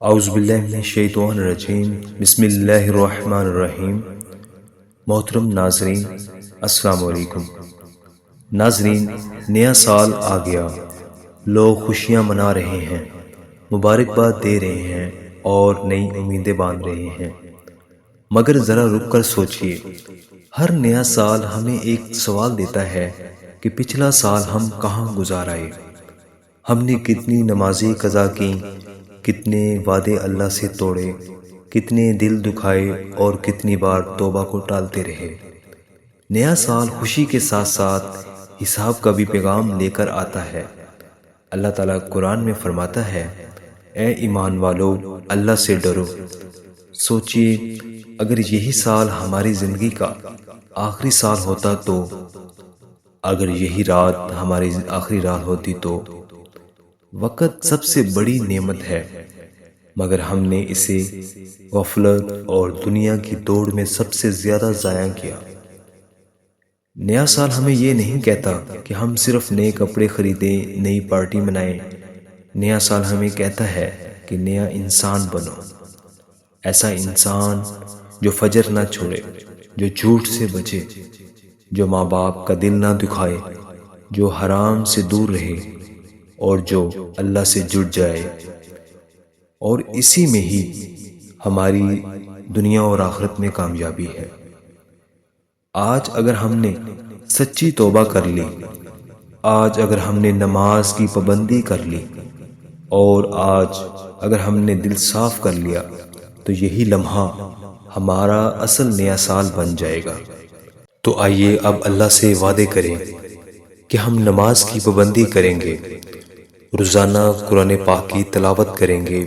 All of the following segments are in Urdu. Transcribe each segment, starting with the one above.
اعوذ باللہ من الشیطان الرجیم بسم اللہ الرحمن الرحیم۔ محترم ناظرین السلام علیکم۔ ناظرین، نیا سال آ گیا، لوگ خوشیاں منا رہے ہیں، مبارکباد دے رہے ہیں اور نئی امیدیں باندھ رہے ہیں، مگر ذرا رک کر سوچئے، ہر نیا سال ہمیں ایک سوال دیتا ہے کہ پچھلا سال ہم کہاں گزارائے، ہم نے کتنی نمازیں قضا کی، کتنے وعدے اللہ سے توڑے، کتنے دل دکھائے اور کتنی بار توبہ کو ٹالتے رہے۔ نیا سال خوشی کے ساتھ ساتھ حساب کا بھی پیغام لے کر آتا ہے۔ اللہ تعالیٰ قرآن میں فرماتا ہے، اے ایمان والو، اللہ سے ڈرو۔ سوچئے، اگر یہی سال ہماری زندگی کا آخری سال ہوتا تو، اگر یہی رات ہماری آخری رات ہوتی تو۔ وقت سب سے بڑی نعمت ہے، مگر ہم نے اسے غفلت اور دنیا کی دوڑ میں سب سے زیادہ ضائع کیا۔ نیا سال ہمیں یہ نہیں کہتا کہ ہم صرف نئے کپڑے خریدیں، نئی پارٹی منائیں۔ نیا سال ہمیں کہتا ہے کہ نیا انسان بنو، ایسا انسان جو فجر نہ چھوڑے، جو جھوٹ سے بچے، جو ماں باپ کا دل نہ دکھائے، جو حرام سے دور رہے اور جو اللہ سے جڑ جائے، اور اسی میں ہی ہماری دنیا اور آخرت میں کامیابی ہے۔ آج اگر ہم نے سچی توبہ کر لی، آج اگر ہم نے نماز کی پابندی کر لی، اور آج اگر ہم نے دل صاف کر لیا، تو یہی لمحہ ہمارا اصل نیا سال بن جائے گا۔ تو آئیے اب اللہ سے وعدے کریں کہ ہم نماز کی پابندی کریں گے، روزانہ قرآن پاک کی تلاوت کریں گے،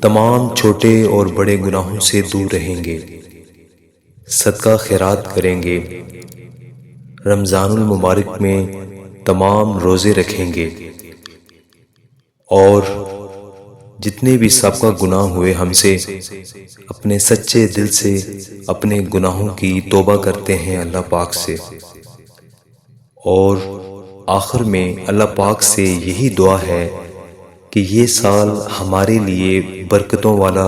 تمام چھوٹے اور بڑے گناہوں سے دور رہیں گے، صدقہ خیرات کریں گے، رمضان المبارک میں تمام روزے رکھیں گے، اور جتنے بھی سابقہ گناہ ہوئے ہم سے، اپنے سچے دل سے اپنے گناہوں کی توبہ کرتے ہیں اللہ پاک سے، اور آخر میں اللہ پاک سے یہی دعا ہے کہ یہ سال ہمارے لیے برکتوں والا،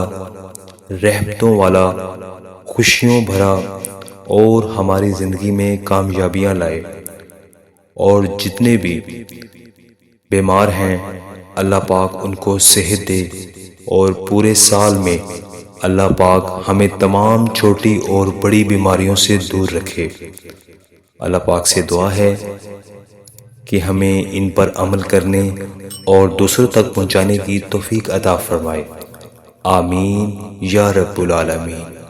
رحمتوں والا، خوشیوں بھرا اور ہماری زندگی میں کامیابیاں لائے، اور جتنے بھی بیمار ہیں اللہ پاک ان کو صحت دے، اور پورے سال میں اللہ پاک ہمیں تمام چھوٹی اور بڑی بیماریوں سے دور رکھے۔ اللہ پاک سے دعا ہے کہ ہمیں ان پر عمل کرنے اور دوسروں تک پہنچانے کی توفیق عطا فرمائے۔ آمین یا رب العالمین۔